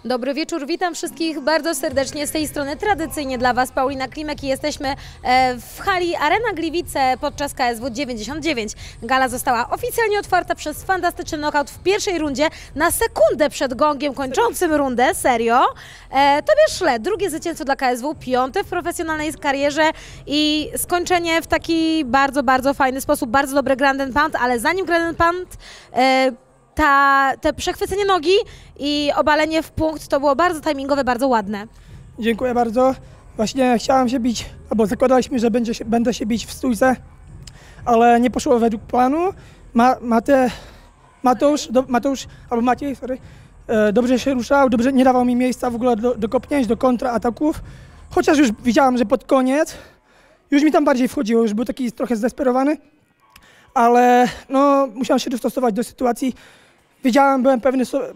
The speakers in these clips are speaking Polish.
Dobry wieczór, witam wszystkich bardzo serdecznie z tej strony, tradycyjnie dla Was Paulina Klimek i jesteśmy w hali Arena Gliwice podczas KSW 99. Gala została oficjalnie otwarta przez fantastyczny knockout w pierwszej rundzie na sekundę przed gongiem kończącym rundę, serio. Tobiasz Szle, drugie zwycięstwo dla KSW, piąte w profesjonalnej karierze i skończenie w taki bardzo fajny sposób, bardzo dobry ground and pound, ale zanim ground and pound, te przechwycenie nogi i obalenie w punkt to było bardzo timingowe, bardzo ładne. Dziękuję bardzo. Właśnie chciałem się bić, albo zakładaliśmy, że będę się bić w stójce, ale nie poszło według planu. Maciej, dobrze się ruszał, dobrze nie dawał mi miejsca w ogóle do kopnięć, do kontrataków. Chociaż już widziałem, że pod koniec już mi tam bardziej wchodziło, już był taki trochę zdesperowany, ale no, musiałem się dostosować do sytuacji. Wiedziałem, byłem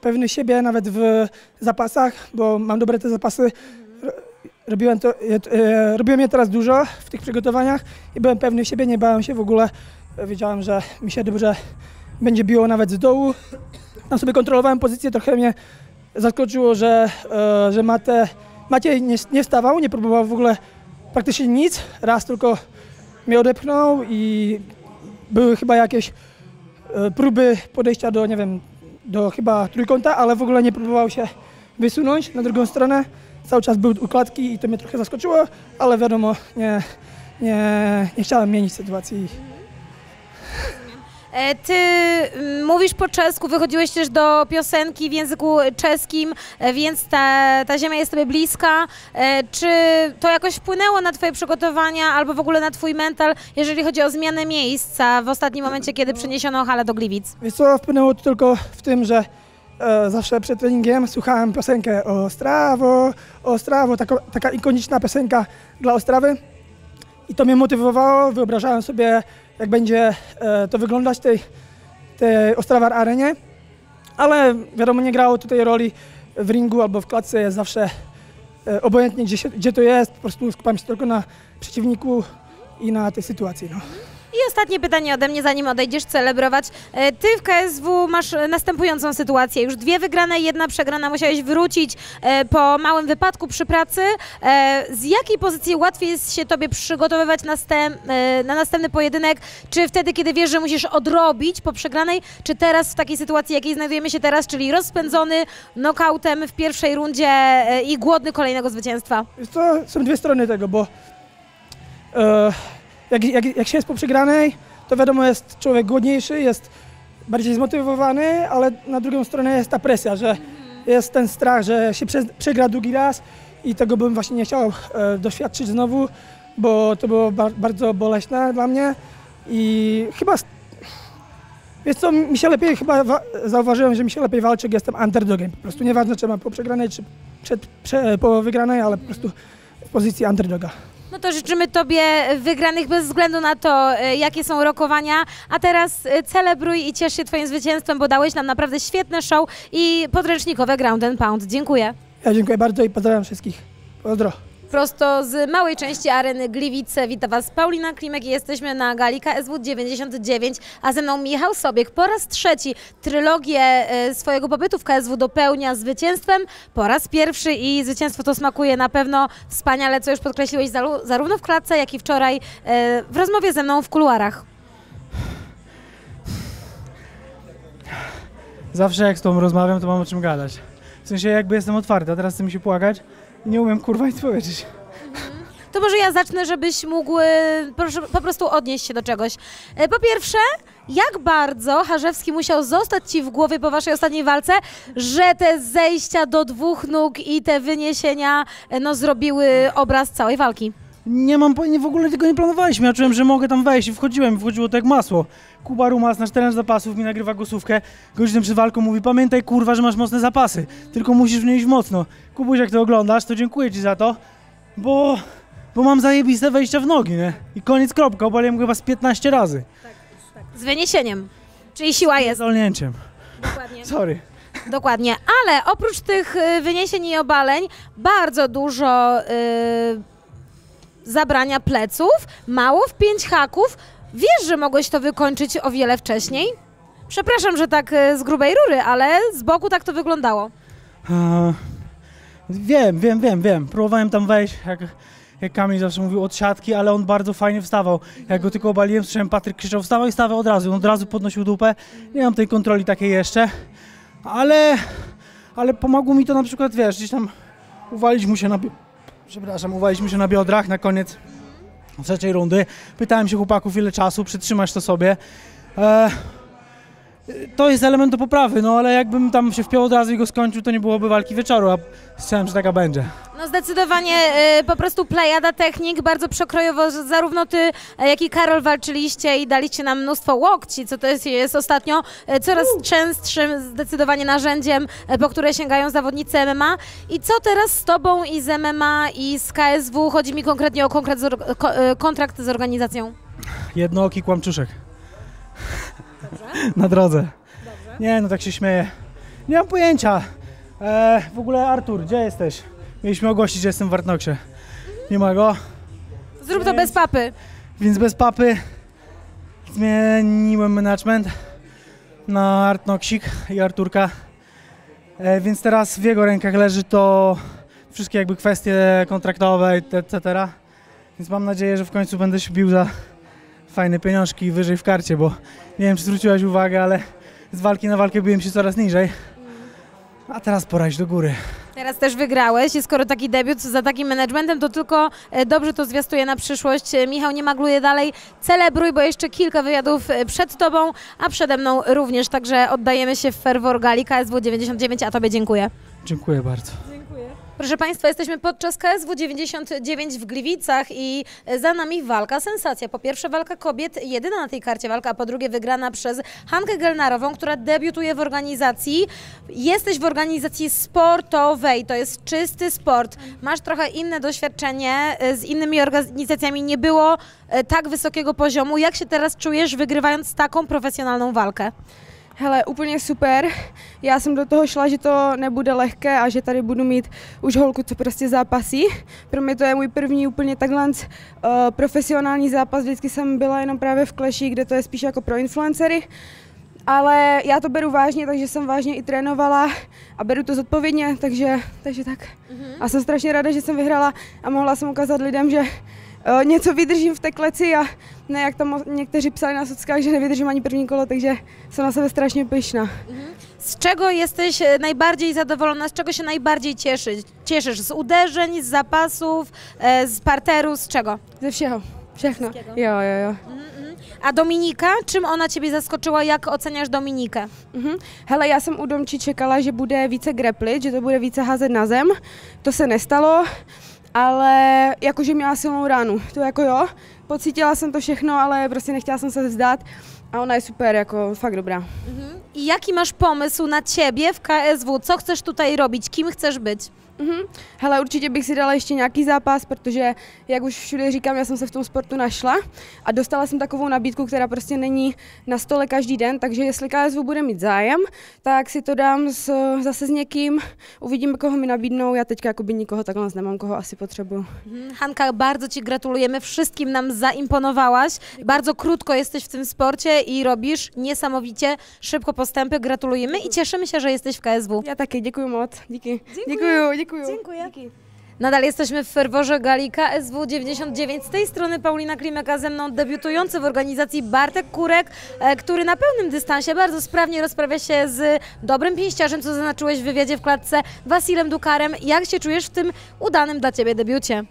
pewny siebie nawet w zapasach, bo mam dobre te zapasy. Robiłem je teraz dużo w tych przygotowaniach i byłem pewny siebie, nie bałem się w ogóle. Wiedziałem, że mi się dobrze będzie biło nawet z dołu. Tam sobie kontrolowałem pozycję, trochę mnie zaskoczyło, że Maciej nie wstawał, nie próbował w ogóle praktycznie nic. Raz tylko mnie odepchnął i były chyba jakieś próby podejścia do, nie wiem, do chyba trójkąta, ale w ogóle nie próbował się wysunąć na drugą stronę. Cały czas był u klatki i to mnie trochę zaskoczyło, ale wiadomo, nie chciałem mienić sytuacji. Ty mówisz po czesku, wychodziłeś też do piosenki w języku czeskim, więc ta ziemia jest tobie bliska. Czy to jakoś wpłynęło na twoje przygotowania albo w ogóle na twój mental, jeżeli chodzi o zmianę miejsca w ostatnim momencie, kiedy przeniesiono halę do Gliwic? Wiesz co, wpłynęło to tylko w tym, że zawsze przed treningiem słuchałem piosenkę Ostrawo, taka ikoniczna piosenka dla Ostrawy i to mnie motywowało, wyobrażałem sobie, jak będzie to wyglądać w tej Ostrawa Arenie, ale wiadomo, nie grało tutaj roli w ringu albo w klatce, jest zawsze obojętnie gdzie to jest, po prostu skupiam się tylko na przeciwniku i na tej sytuacji. No. I ostatnie pytanie ode mnie, zanim odejdziesz celebrować. Ty w KSW masz następującą sytuację. Już 2 wygrane, 1 przegrana. Musiałeś wrócić po małym wypadku przy pracy. Z jakiej pozycji łatwiej jest się tobie przygotowywać na następny pojedynek? Czy wtedy, kiedy wiesz, że musisz odrobić po przegranej? Czy teraz w takiej sytuacji, jakiej znajdujemy się teraz, czyli rozpędzony knockoutem w pierwszej rundzie i głodny kolejnego zwycięstwa? To są dwie strony tego, bo jak się jest po przegranej, to wiadomo, jest człowiek głodniejszy, jest bardziej zmotywowany, ale na drugą stronę jest ta presja, że jest ten strach, że się przegra drugi raz i tego bym właśnie nie chciał doświadczyć znowu, bo to było bardzo boleśne dla mnie i chyba, wiesz co, mi się lepiej, zauważyłem, że mi się lepiej walczy, jak jestem underdogiem, po prostu nieważne, czy mam po przegranej, czy po wygranej, ale po prostu w pozycji underdoga. No to życzymy tobie wygranych bez względu na to, jakie są rokowania, a teraz celebruj i ciesz się twoim zwycięstwem, bo dałeś nam naprawdę świetne show i podręcznikowe ground and pound. Dziękuję. Ja dziękuję bardzo i pozdrawiam wszystkich. Pozdro. Prosto z małej części Areny Gliwice wita Was Paulina Klimek i jesteśmy na gali KSW 99, a ze mną Michał Sobiek. Po raz trzeci trylogię swojego pobytu w KSW dopełnia zwycięstwem. Po raz pierwszy i zwycięstwo to smakuje na pewno wspaniale, co już podkreśliłeś zarówno w klatce, jak i wczoraj w rozmowie ze mną w kuluarach. Zawsze jak z tobą rozmawiam, to mam o czym gadać. W sensie jakby jestem otwarty, a teraz chcę mi się płakać i nie umiem kurwa nic powiedzieć. To może ja zacznę, żebyś mógł po prostu odnieść się do czegoś. Po pierwsze, jak bardzo Harzewski musiał zostać ci w głowie po waszej ostatniej walce, że te zejścia do 2 nóg i te wyniesienia no, zrobiły obraz całej walki? W ogóle tego nie planowaliśmy. Ja czułem, że mogę tam wejść i wchodziło to jak masło. Kuba Rumas, nasz trener zapasów, mi nagrywa głosówkę. Godzinę przed walką mówi: pamiętaj kurwa, że masz mocne zapasy, tylko musisz w nie iść mocno. Kubuś, jak to oglądasz, to dziękuję ci za to, bo mam zajebiste wejścia w nogi, nie? I koniec, kropka, obaliłem go chyba z 15 razy. Tak. Z wyniesieniem, czyli siła jest. Z olnięciem. Dokładnie. Sorry. Dokładnie, ale oprócz tych wyniesień i obaleń, bardzo dużo zabrania pleców, mało w 5 haków. Wiesz, że mogłeś to wykończyć o wiele wcześniej? Przepraszam, że tak z grubej rury, ale z boku tak to wyglądało. Wiem. Próbowałem tam wejść, jak Kamil zawsze mówił, od siatki, ale on bardzo fajnie wstawał. Jak go tylko obaliłem, słyszałem, Patryk krzyczał, wstawaj, stawaj od razu. On od razu podnosił dupę. Nie mam tej kontroli takiej jeszcze, ale pomogło mi to na przykład, wiesz, gdzieś tam uwalić mu się na biodrach na koniec trzeciej rundy. Pytałem się chłopaków, ile czasu, przytrzymasz to sobie. To jest element do poprawy, no ale jakbym tam się wpiął od razu i go skończył, to nie byłoby walki wieczoru, a chciałem, że taka będzie. No zdecydowanie po prostu plejada technik, bardzo przekrojowo, zarówno ty, jak i Karol walczyliście i daliście nam mnóstwo łokci, co to jest ostatnio coraz częstszym zdecydowanie narzędziem, po które sięgają zawodnicy MMA. I co teraz z tobą i z MMA i z KSW? Chodzi mi konkretnie o kontrakt z organizacją. Jednooki kłamczuszek. Na drodze. Dobrze. Nie, no tak się śmieję. Nie mam pojęcia. W ogóle Artur, gdzie jesteś? Mieliśmy ogłosić, że jestem w Artnoxie. Nie ma go. Zrób to bez papy. Więc bez papy zmieniłem management na Artnoxik i Arturka. Więc teraz w jego rękach leży to wszystkie jakby kwestie kontraktowe, etc. Więc mam nadzieję, że w końcu będę się bił za fajne pieniążki wyżej w karcie, bo nie wiem, czy zwróciłaś uwagę, ale z walki na walkę biłem się coraz niżej. A teraz pora iść do góry. Teraz też wygrałeś i skoro taki debiut za takim managementem, to tylko dobrze to zwiastuje na przyszłość. Michał, nie magluję dalej, celebruj, bo jeszcze kilka wywiadów przed tobą, a przede mną również, także oddajemy się w ferwor gali KSW 99, a tobie dziękuję. Dziękuję bardzo. Proszę Państwa, jesteśmy podczas KSW 99 w Gliwicach i za nami walka, sensacja. Po pierwsze walka kobiet, jedyna na tej karcie walka, a po drugie wygrana przez Hankę Gelnarową, która debiutuje w organizacji. Jesteś w organizacji sportowej, to jest czysty sport. Masz trochę inne doświadczenie, z innymi organizacjami nie było tak wysokiego poziomu. Jak się teraz czujesz, wygrywając taką profesjonalną walkę? Hele, úplně super. Já jsem do toho šla, že to nebude lehké a že tady budu mít už holku, co prostě zápasí. Pro mě to je můj první úplně takhle profesionální zápas. Vždycky jsem byla jenom právě v Clashi, kde to je spíš jako pro influencery. Ale já to beru vážně, takže jsem vážně i trénovala a beru to zodpovědně, takže tak. A jsem strašně ráda, že jsem vyhrála a mohla jsem ukázat lidem, že něco vydržím v té kleci a ne jak tam někteří psali na sockách, že nevydržím ani první kolo, takže jsem na sebe strašně pyšná. Z czego jesteś najbardziej zadowolona, z czego się najbardziej cieszysz? Z uderzeń, z zapasów, z parteru, z czego? Ze všeho, všechno. Jo. A Dominika, czym ona ciebie zaskoczyła, jak oceniasz Dominikę? Hele, já jsem u Domči čekala, že bude více grapplit, že to bude více házet na zem. To se nestalo, ale jakože měla silnou ránu, to jako jo. Pocítila jsem to všechno, ale prostě nechtěla jsem se vzdát a ona je super, jako fakt dobrá. I jaki masz pomysł na ciebie w KSW? Co chcesz tutaj robić? Kim chcesz być? Hele, určitě bych si dala ještě nějaký zápas, protože, jak už všude říkám, já jsem se v tom sportu našla a dostala jsem takovou nabídku, která prostě není na stole každý den, takže jestli KSV bude mít zájem, tak si to dám zase s někým, uvidíme, koho mi nabídnou, já teďka jakoby nikoho takhle nemám, koho asi potřebuju. Hanka, bardzo ci gratulujemy, wszystkim nam zaimponowałaś, bardzo krótko jesteś w tym sporcie i robisz niesamowicie szybko postępy, gratulujemy i cieszymy się, że jesteś w KSW. Já taky, děkuji moc, díky. Děkuju. Dziękuję. Nadal jesteśmy w ferworze gali KSW 99. Z tej strony Paulina Klimek, a ze mną debiutujący w organizacji Bartek Kurek, który na pełnym dystansie bardzo sprawnie rozprawia się z dobrym pięściarzem, co zaznaczyłeś w wywiadzie w klatce, Wasilem Dukarem. Jak się czujesz w tym udanym dla ciebie debiucie?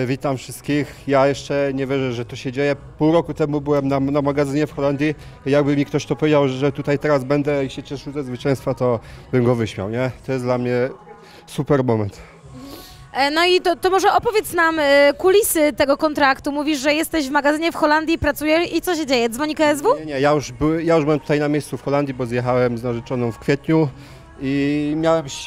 Witam wszystkich. Ja jeszcze nie wierzę, że to się dzieje. Pół roku temu byłem na magazynie w Holandii. Jakby mi ktoś to powiedział, że tutaj teraz będę i się cieszył ze zwycięstwa, to bym go wyśmiał, nie? To jest dla mnie super moment. No i to może opowiedz nam kulisy tego kontraktu. Mówisz, że jesteś w magazynie w Holandii, pracujesz i co się dzieje? Dzwoni KSW? Nie, ja już byłem tutaj na miejscu w Holandii, bo zjechałem z narzeczoną w kwietniu i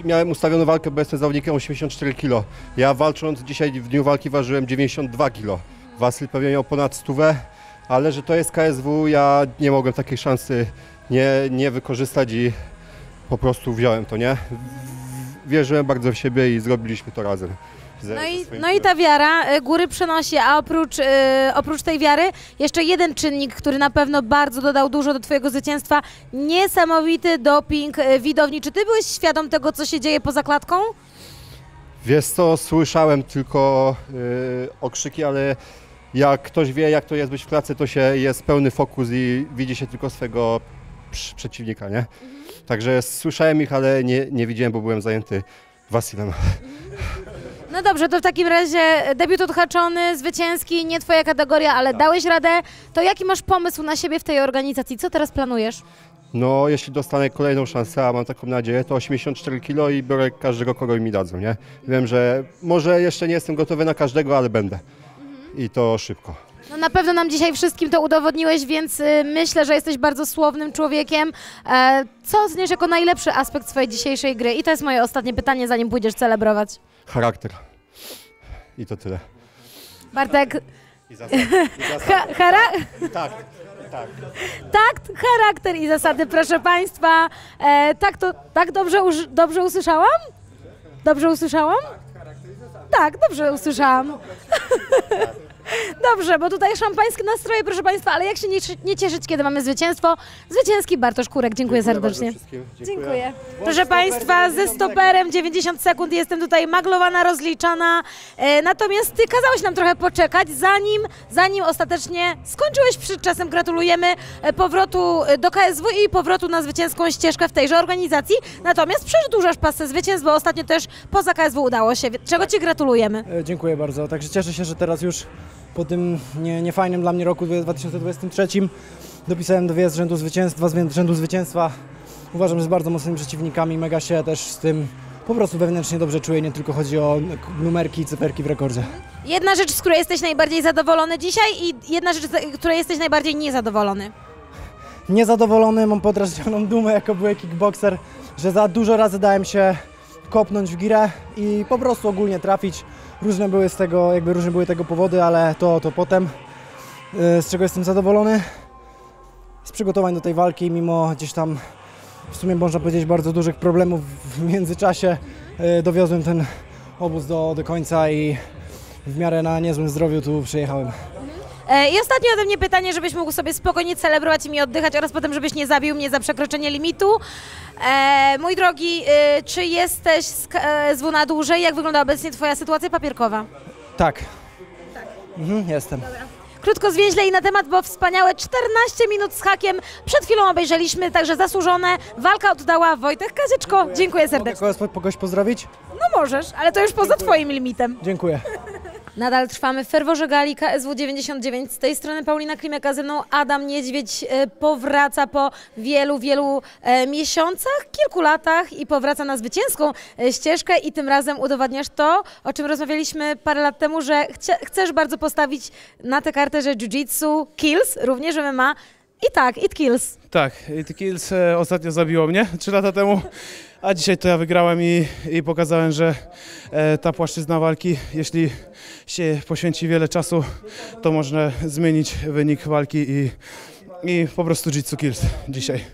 miałem ustawioną walkę, bo jestem zawodnikiem 84 kg. Ja walcząc dzisiaj w dniu walki ważyłem 92 kg. Wasyl pewnie miał ponad 100, ale że to jest KSW, ja nie mogłem takiej szansy nie wykorzystać i po prostu wziąłem to, nie? Wierzyłem bardzo w siebie i zrobiliśmy to razem. No i ta wiara góry przenosi, a oprócz tej wiary jeszcze jeden czynnik, który na pewno bardzo dodał dużo do twojego zwycięstwa. Niesamowity doping widowni. Czy ty byłeś świadom tego, co się dzieje poza klatką? Wiesz co, słyszałem tylko okrzyki, ale jak ktoś wie, jak to jest być w klatce, to się jest pełny fokus i widzi się tylko swego przeciwnika, nie? Także słyszałem ich, ale nie widziałem, bo byłem zajęty Wasilem. No dobrze, to w takim razie debiut odhaczony, zwycięski, nie twoja kategoria, ale dałeś radę. To jaki masz pomysł na siebie w tej organizacji? Co teraz planujesz? No, jeśli dostanę kolejną szansę, a mam taką nadzieję, to 84 kg i biorę każdego, kogo mi dadzą, nie? Wiem, że może jeszcze nie jestem gotowy na każdego, ale będę. I to szybko. No na pewno nam dzisiaj wszystkim to udowodniłeś, więc myślę, że jesteś bardzo słownym człowiekiem. Co oceniasz jako najlepszy aspekt swojej dzisiejszej gry? I to jest moje ostatnie pytanie, zanim pójdziesz celebrować. Charakter. I to tyle. Bartek, I zasady. Tak. takt, charakter i zasady, proszę Państwa. Tak dobrze usłyszałam? Dobrze usłyszałam? Tak, dobrze usłyszałam. Dobrze, bo tutaj szampańskie nastroje, proszę Państwa, ale jak się nie cieszyć, kiedy mamy zwycięstwo? Zwycięski Bartosz Kurek, dziękuję serdecznie. Dziękuję. Proszę Państwa, ze stoperem 90 sekund jestem tutaj maglowana, rozliczana, natomiast Ty kazałeś nam trochę poczekać, zanim ostatecznie skończyłeś przed czasem. Gratulujemy powrotu do KSW i powrotu na zwycięską ścieżkę w tejże organizacji, natomiast przedłużasz pasę zwycięstw, bo ostatnio też poza KSW udało się, czego Ci gratulujemy. Dziękuję bardzo, także cieszę się, że teraz już po tym niefajnym dla mnie roku 2023 dopisałem 2 z rzędu zwycięstwa. Uważam, że z bardzo mocnymi przeciwnikami, mega się też z tym po prostu wewnętrznie dobrze czuję, nie tylko chodzi o numerki i cyferki w rekordzie. Jedna rzecz, z której jesteś najbardziej zadowolony dzisiaj i jedna rzecz, z której jesteś najbardziej niezadowolony. Niezadowolony, mam podrażnioną dumę jako były kickboxer, że za dużo razy dałem się kopnąć w girę i po prostu ogólnie trafić. Różne były tego powody, ale to potem. Z czego jestem zadowolony? Z przygotowań do tej walki, mimo gdzieś tam w sumie można powiedzieć bardzo dużych problemów w międzyczasie, dowiozłem ten obóz do końca i w miarę na niezłym zdrowiu tu przyjechałem. I ostatnie ode mnie pytanie, żebyś mógł sobie spokojnie celebrować i mi oddychać oraz potem, żebyś nie zabił mnie za przekroczenie limitu. Mój drogi, czy jesteś z KSW na dłużej? Jak wygląda obecnie Twoja sytuacja papierkowa? Tak. Jestem. Krótko, zwięźle i na temat, bo wspaniałe 14 minut z hakiem przed chwilą obejrzeliśmy, także zasłużone. Walka oddała Wojtek Kazyczko. Dziękuję serdecznie. Mogę kogoś pozdrowić? No możesz, ale to już poza Twoim limitem. Dziękuję. Nadal trwamy w ferworze gali KSW 99. Z tej strony Paulina Klimek, a ze mną Adam Niedźwiedź powraca po wielu miesiącach, kilku latach i powraca na zwycięską ścieżkę i tym razem udowadniasz to, o czym rozmawialiśmy parę lat temu, że chcesz bardzo postawić na tę kartę, że jiu-jitsu kills, również MMA i tak, it kills. Tak, it kills ostatnio zabiło mnie 3 lata temu, a dzisiaj to ja wygrałem i pokazałem, że ta płaszczyzna walki, jeśli się poświęci wiele czasu, to można zmienić wynik walki i po prostu jiu-jitsu kills dzisiaj.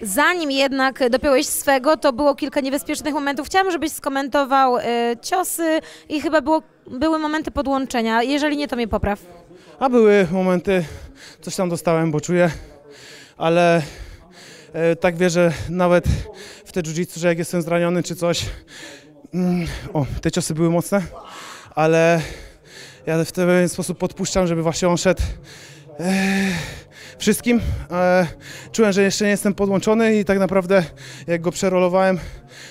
Zanim jednak dopiąłeś swego, to było kilka niebezpiecznych momentów. Chciałam, żebyś skomentował ciosy i chyba były momenty podłączenia. Jeżeli nie, to mnie popraw. A były momenty, coś tam dostałem, bo czuję, ale tak wierzę nawet w te jiu-jitsu, że jak jestem zraniony czy coś, te ciosy były mocne, ale ja w ten sposób podpuszczam, żeby właśnie on szedł wszystkim. Czułem, że jeszcze nie jestem podłączony i tak naprawdę jak go przerolowałem,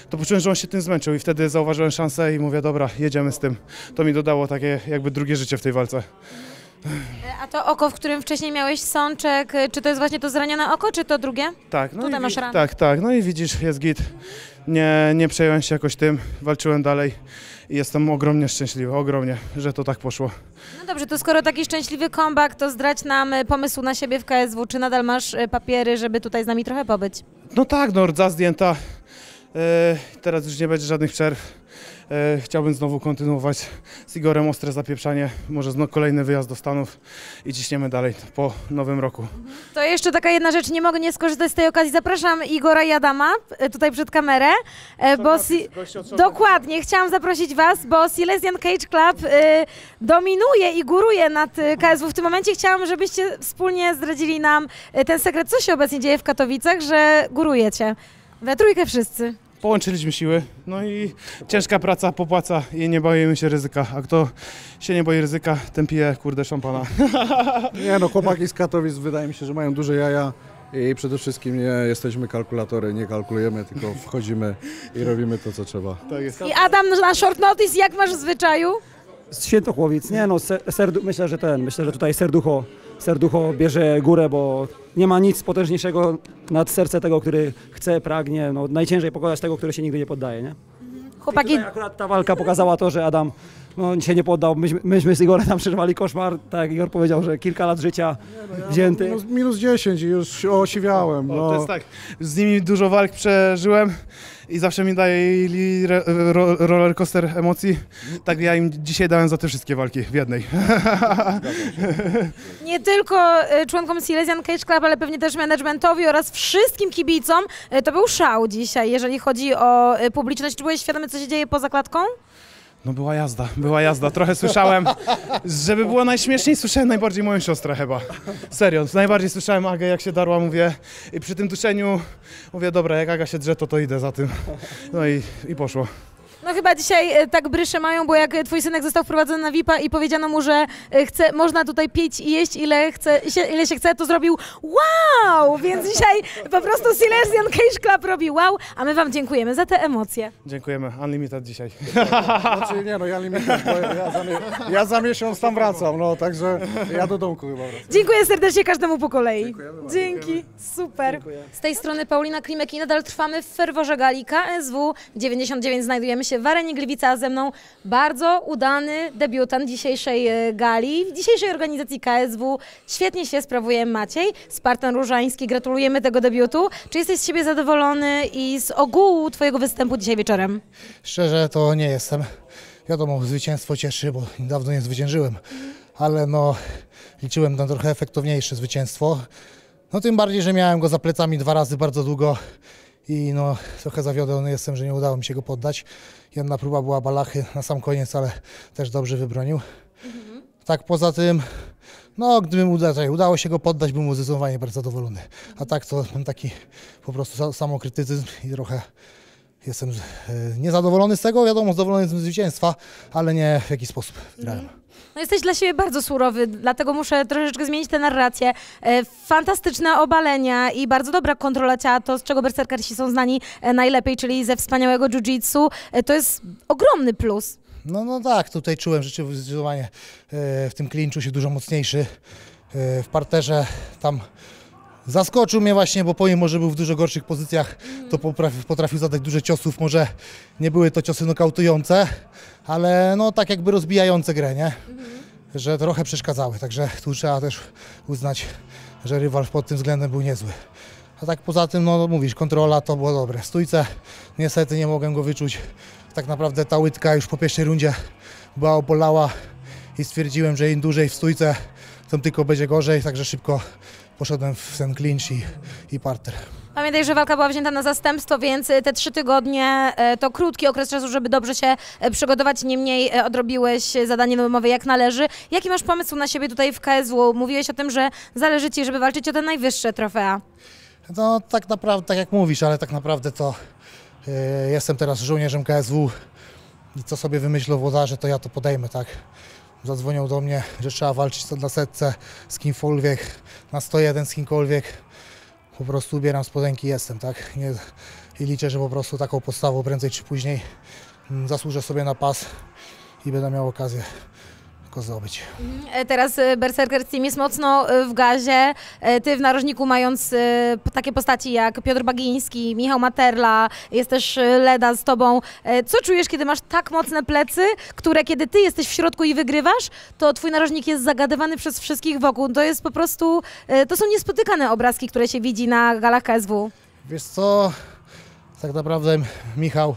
to poczułem, że on się tym zmęczył i wtedy zauważyłem szansę i mówię, dobra, jedziemy z tym. To mi dodało takie jakby drugie życie w tej walce. A to oko, w którym wcześniej miałeś sączek, czy to jest właśnie to zranione oko, czy to drugie? Tak, no tutaj masz ranę. Tak, no i widzisz, jest git. Nie przejąłem się jakoś tym, walczyłem dalej i jestem ogromnie szczęśliwy, że to tak poszło. No dobrze, to skoro taki szczęśliwy comeback, to zdradź nam pomysł na siebie w KSW. Czy nadal masz papiery, żeby tutaj z nami trochę pobyć? No tak, no rdza zdjęta. Teraz już nie będzie żadnych przerw. Chciałbym znowu kontynuować z Igorem ostre zapieprzanie, może kolejny wyjazd do Stanów i ciśniemy dalej po nowym roku. To jeszcze taka jedna rzecz, nie mogę nie skorzystać z tej okazji. Zapraszam Igora i Adama tutaj przed kamerę, dokładnie, chciałam zaprosić Was, bo Silesian Cage Club dominuje i góruje nad KSW w tym momencie. Chciałam, żebyście wspólnie zdradzili nam ten sekret, co się obecnie dzieje w Katowicach, że górujecie. We trójkę wszyscy. Połączyliśmy siły, no i ciężka praca popłaca i nie boimy się ryzyka, a kto się nie boi ryzyka, ten pije, kurde, szampana. Nie no, chłopaki z Katowic wydaje mi się, że mają duże jaja i przede wszystkim nie jesteśmy kalkulatory, nie kalkulujemy, tylko wchodzimy i robimy to, co trzeba. Tak jest. I Adam, na short notice, jak masz w zwyczaju? Z Świętochłowic, nie no, myślę, że tutaj serducho bierze górę, bo nie ma nic potężniejszego nad serce tego, który chce, pragnie, no najciężej pokonać tego, który się nigdy nie poddaje, nie? Chłopaki, I akurat ta walka pokazała to, że Adam się nie poddał, myśmy z Igorem tam przeżywali koszmar, tak jak Igor powiedział, że kilka lat życia wzięty. Minus 10 i już osiwiałem. To jest tak, z nimi dużo walk przeżyłem i zawsze mi daje roller coaster emocji, tak ja im dzisiaj dałem za te wszystkie walki w jednej. nie tylko członkom Silesian Cage Club, ale pewnie też managementowi oraz wszystkim kibicom, to był szał dzisiaj, jeżeli chodzi o publiczność. Czy byłeś świadomy, co się dzieje poza klatką? No była jazda. Trochę słyszałem, żeby było najśmieszniej, słyszałem najbardziej moją siostrę chyba. Serio, najbardziej słyszałem Agę, jak się darła, mówię. I przy tym duszeniu mówię, dobra, jak Aga się drze, to idę za tym. No i poszło. No chyba dzisiaj tak brysze mają, bo jak twój synek został wprowadzony na VIP-a i powiedziano mu, że można tutaj pić i jeść ile się chce, to zrobił wow! Więc dzisiaj po prostu Silesian Cage Club robi wow, a my wam dziękujemy za te emocje. Dziękujemy, Unlimited dzisiaj. Znaczy nie no, ja limituję, bo ja za miesiąc tam wracam, no także ja do domku chyba wracam. Dziękuję serdecznie każdemu po kolei. Dzięki, super. Dziękuję. Z tej strony Paulina Klimek i nadal trwamy w ferworze gali KSW 99. Znajdujemy się w Arenie Gliwice, a ze mną bardzo udany debiutant dzisiejszej gali, w dzisiejszej organizacji KSW. Świetnie się sprawuje Maciej, Spartan Różański. Gratulujemy tego debiutu. Czy jesteś z siebie zadowolony i z ogółu twojego występu dzisiaj wieczorem? Szczerze to nie jestem. Wiadomo, zwycięstwo cieszy, bo dawno nie zwyciężyłem, ale no liczyłem na trochę efektowniejsze zwycięstwo. No tym bardziej, że miałem go za plecami 2 razy bardzo długo i no trochę zawiodony jestem, że nie udało mi się go poddać. Jedna próba była balachy na sam koniec, ale też dobrze wybronił. Tak poza tym, no gdyby mu udało się go poddać, bym był zdecydowanie bardzo zadowolony. A tak to mam taki po prostu samokrytycyzm i trochę jestem niezadowolony z tego, wiadomo, zadowolony z zwycięstwa, ale nie w jaki sposób wygrałem. No jesteś dla siebie bardzo surowy, dlatego muszę troszeczkę zmienić tę narrację. Fantastyczne obalenia i bardzo dobra kontrola ciała, to z czego berserkersi są znani najlepiej, czyli ze wspaniałego jiu-jitsu. To jest ogromny plus. No tak, tutaj czułem zdecydowanie w tym klinczu się dużo mocniejszy. W parterze tam zaskoczył mnie właśnie, bo pomimo, że był w dużo gorszych pozycjach, to potrafił zadać dużo ciosów. Może nie były to ciosy nokautujące, ale no tak jakby rozbijające grę, nie? Że trochę przeszkadzały, także tu trzeba też uznać, że rywal pod tym względem był niezły. A tak poza tym, no mówisz, kontrola to było dobre. W stójce niestety nie mogłem go wyczuć. Tak naprawdę ta łydka już po pierwszej rundzie była obolała i stwierdziłem, że im dłużej w stójce, tym tylko będzie gorzej, także szybko poszedłem w ten clinch i parter. Pamiętaj, że walka była wzięta na zastępstwo, więc te 3 tygodnie to krótki okres czasu, żeby dobrze się przygotować. Niemniej odrobiłeś zadanie domowe jak należy. Jaki masz pomysł na siebie tutaj w KSW? Mówiłeś o tym, że zależy ci, żeby walczyć o te najwyższe trofea. No tak naprawdę, tak jak mówisz, ale tak naprawdę to jestem teraz żołnierzem KSW i co sobie wymyślą włodarze, to ja to podejmę, tak? Zadzwonią do mnie, że trzeba walczyć na setce z kimkolwiek, na 101 z kimkolwiek. Po prostu ubieram spodenki i jestem, tak? I liczę, że po prostu taką postawą prędzej czy później zasłużę sobie na pas i będę miał okazję go zdobyć. Teraz Berserker Team jest mocno w gazie. Ty w narożniku mając takie postaci jak Piotr Bagiński, Michał Materla, jest też Leda z tobą. Co czujesz, kiedy masz tak mocne plecy, które kiedy ty jesteś w środku i wygrywasz, to twój narożnik jest zagadywany przez wszystkich wokół. To jest po prostu, to są niespotykane obrazki, które się widzi na galach KSW. Wiesz co, tak naprawdę Michał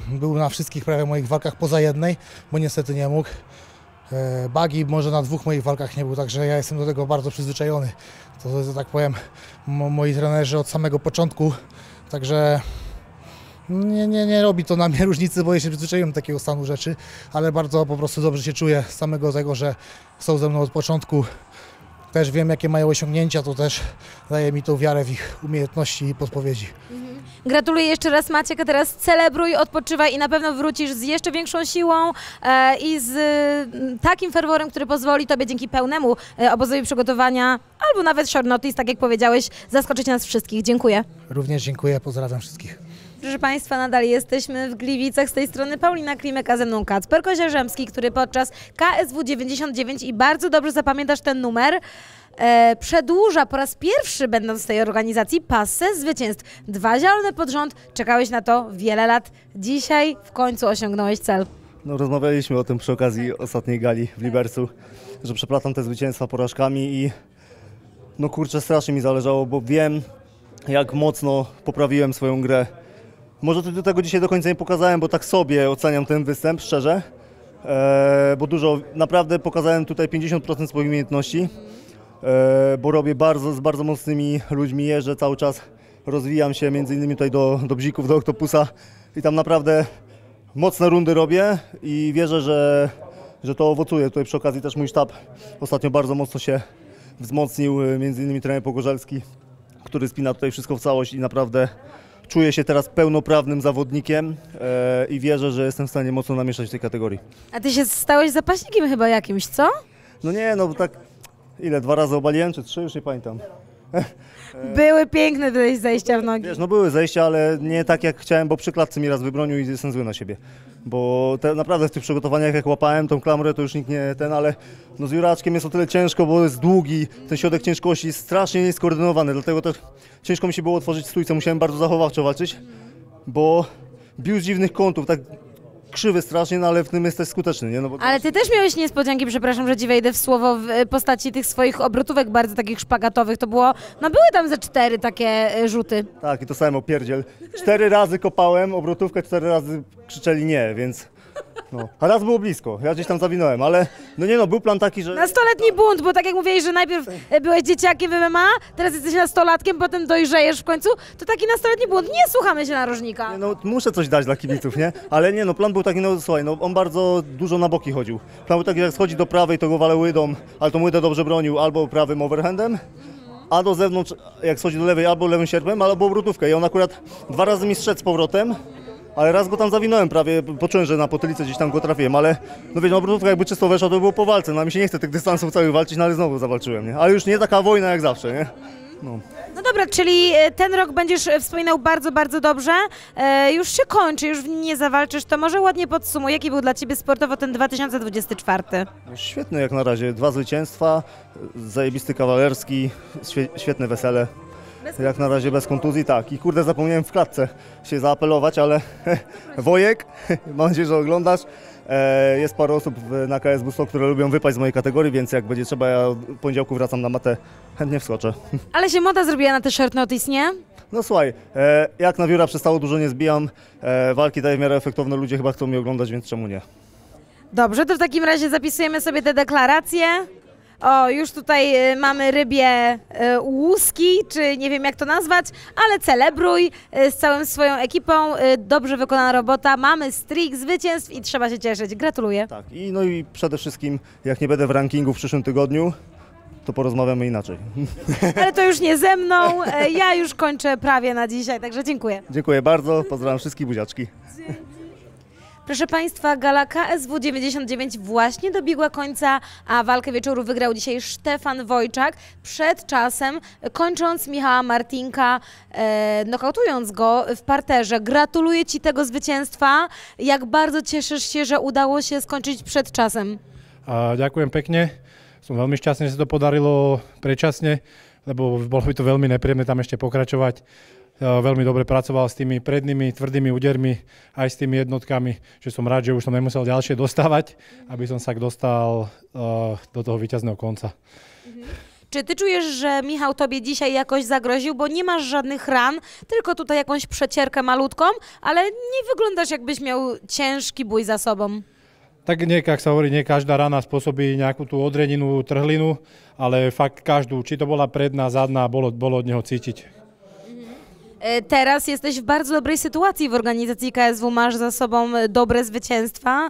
był na wszystkich prawie moich walkach poza jednej, bo niestety nie mógł. Bagi może na 2 moich walkach nie był, także ja jestem do tego bardzo przyzwyczajony. To tak powiem, moi trenerzy od samego początku, także nie robi to na mnie różnicy, bo ja się przyzwyczaiłem do takiego stanu rzeczy, ale bardzo po prostu dobrze się czuję z samego tego, że są ze mną od początku. Też wiem, jakie mają osiągnięcia, to też daje mi tą wiarę w ich umiejętności i podpowiedzi. Gratuluję jeszcze raz, Maciek, a teraz celebruj, odpoczywaj i na pewno wrócisz z jeszcze większą siłą i z takim ferworem, który pozwoli Tobie dzięki pełnemu obozowi przygotowania albo nawet short notice, tak jak powiedziałeś, zaskoczyć nas wszystkich. Dziękuję. Również dziękuję, pozdrawiam wszystkich. Proszę Państwa, nadal jesteśmy w Gliwicach, z tej strony Paulina Klimek, a ze mną Kacper Koziarzemski, który podczas KSW 99 i bardzo dobrze zapamiętasz ten numer, przedłuża po raz pierwszy, będąc w tej organizacji, passę zwycięstw. 2 zielone pod rząd, czekałeś na to wiele lat. Dzisiaj w końcu osiągnąłeś cel. No, rozmawialiśmy o tym przy okazji ostatniej gali w Libercu, że przeplatam te zwycięstwa porażkami i no kurczę, strasznie mi zależało, bo wiem, jak mocno poprawiłem swoją grę. Może tego dzisiaj do końca nie pokazałem, bo tak sobie oceniam ten występ, szczerze, bo naprawdę pokazałem tutaj 50% swoich umiejętności, bo robię z bardzo mocnymi ludźmi, jeżdżę cały czas, rozwijam się między innymi tutaj do Bzików, do Octopusa i tam naprawdę mocne rundy robię i wierzę, że to owocuje. Tutaj przy okazji też mój sztab ostatnio bardzo mocno się wzmocnił, między innymi trener Pogorzelski, który spina tutaj wszystko w całość i naprawdę czuję się teraz pełnoprawnym zawodnikiem i wierzę, że jestem w stanie mocno namieszać w tej kategorii. A Ty się stałeś zapaśnikiem chyba jakimś, co? No nie, no tak ile, 2 razy obaliłem, czy 3, już nie pamiętam. Były piękne te zejścia w nogi. Wiesz, no były zejścia, ale nie tak jak chciałem, bo przy klatce mi raz wybronił i jestem zły na siebie. Bo naprawdę w tych przygotowaniach jak łapałem tą klamrę, to już nikt nie ale no z Juraczkiem jest o tyle ciężko, bo jest długi, ten środek ciężkości jest strasznie nieskoordynowany, dlatego też ciężko mi się było otworzyć stójce, musiałem bardzo zachowawczo walczyć, bo bił z dziwnych kątów, tak krzywy strasznie, no ale w tym jest też skuteczny, nie? No bo Ale Ty też miałeś niespodzianki, przepraszam, że Ci wejdę w słowo, w postaci tych swoich obrotówek bardzo takich szpagatowych, to było, no były tam ze 4 takie rzuty. Tak, i to samo opierdziel. 4 razy kopałem obrotówkę, 4 razy krzyczeli nie, więc no. A raz było blisko, ja gdzieś tam zawinąłem, ale no nie no, był plan taki, że... Nastoletni bunt, bo tak jak mówiłeś, że najpierw byłeś dzieciakiem w MMA, teraz jesteś nastolatkiem, potem dojrzejesz w końcu, to taki nastoletni bunt, nie słuchamy się narożnika. Nie, no muszę coś dać dla kibiców, nie? Ale nie no, plan był taki, no słuchaj, no on bardzo dużo na boki chodził. Plan był taki, że jak schodzi do prawej, to go walę łydą, ale to łydę dobrze bronił albo prawym overhandem, a do zewnątrz, jak schodzi do lewej, albo lewym sierpem, albo obrotówkę i on akurat 2 razy mi strzedł z powrotem. Ale raz go tam zawinąłem prawie, poczułem, że na potylicę gdzieś tam go trafiłem, ale no wiecie, no obrotówka jakby czysto weszła, to było po walce, no a mi się nie chce tych dystansów całych walczyć, no ale znowu zawalczyłem, nie? Ale już nie taka wojna jak zawsze, nie? No dobra, czyli ten rok będziesz wspominał bardzo, bardzo dobrze, już się kończy, już w nim nie zawalczysz, to może ładnie podsumuj, jaki był dla Ciebie sportowo ten 2024? No, świetny jak na razie, 2 zwycięstwa, zajebisty kawalerski, świetne wesele. Jak na razie bez kontuzji, tak. I kurde, zapomniałem w klatce się zaapelować, ale Wojek, mam nadzieję, że oglądasz. Jest parę osób na KSW 100, które lubią wypaść z mojej kategorii, więc jak będzie trzeba, ja od poniedziałku wracam na matę, chętnie wskoczę. Ale się moda zrobiła na te short notice, nie? No słuchaj, jak na wióra przestało, dużo nie zbijam. Walki daje w miarę efektowne, ludzie chyba chcą mnie oglądać, więc czemu nie? Dobrze, to w takim razie zapisujemy sobie te deklaracje. O, już tutaj mamy rybie łuski, czy nie wiem jak to nazwać, ale celebruj z całą swoją ekipą, dobrze wykonana robota, mamy streak zwycięstw i trzeba się cieszyć. Gratuluję. Tak, no i przede wszystkim, jak nie będę w rankingu w przyszłym tygodniu, to porozmawiamy inaczej. Ale to już nie ze mną, ja już kończę prawie na dzisiaj, także dziękuję. Dziękuję bardzo, pozdrawiam wszystkich, buziaczki. Proszę Państwa, gala KSW 99 właśnie dobiegła końca, a walkę wieczoru wygrał dzisiaj Stefan Wojczak przed czasem, kończąc Michała Martinka, nokautując go w parterze. Gratuluję Ci tego zwycięstwa. Jak bardzo cieszysz się, że udało się skończyć przed czasem? Ďakujem pekne. Som veľmi šťastný, že sa to podarilo predčasne, lebo bolo by to veľmi nepríjemné tam ešte pokračovať. Veľmi dobre pracoval s tými prednými tvrdými údermi, aj s tými jednotkami, že som rád, že už som nemusel ďalšie dostávať, aby som sa dostal do toho víťazného konca. Czy Ty czujesz, że Michał Tobie dzisiaj jakoś zagroził, bo nie masz żadnych ran, tylko tutaj jakąś przecierkę malutką, ale nie wyglądasz jakbyś miał ciężki bój za sobą? Tak nie, jak sa hovorí, nie každá rana spôsobí nejakú tú odreninu, trhlinu, ale fakt každú, či to bola predná, zadná, bolo od neho cítiť. Teraz jesteś w bardzo dobrej sytuacji w organizacji KSW, masz za sobą dobre zwycięstwa.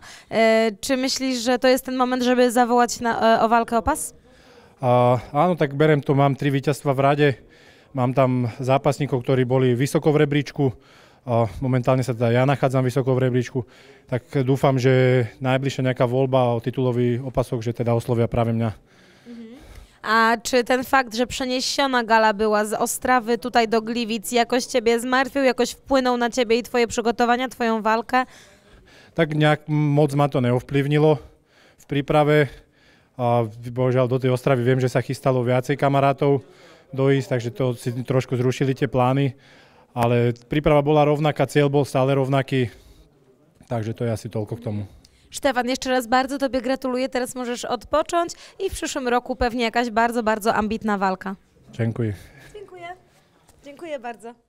Czy myślisz, że to jest ten moment, żeby zawołać o walkę o pas? Áno, tak berem to, mám 3 víťazstva v rade, Mám tam zápasníkov, ktorí boli vysoko v rebríčku. Momentálne sa teda ja nachádzam vysoko v rebríčku. Tak dúfam, že najbližšia nejaká voľba o titulový opasok, že teda oslovia práve mňa. A czy ten fakt, że przeniesiona gala była z Ostrawy tutaj do Gliwic jakoś ciebie zmartwił, jakoś wpłynął na ciebie i twoje przygotowania, twoją walkę? Tak nejak moc ma to neovplyvnilo v príprave. Bohužiaľ do tej Ostravy viem, že sa chystalo viacej kamarátov dojsť, takže to si trošku zrušili tie plány. Ale príprava bola rovnaká, cieľ bol stále rovnaký, takže to je asi toľko k tomu. Stefan, jeszcze raz bardzo tobie gratuluję, teraz możesz odpocząć i w przyszłym roku pewnie jakaś bardzo, bardzo ambitna walka. Dziękuję. Dziękuję. Dziękuję bardzo.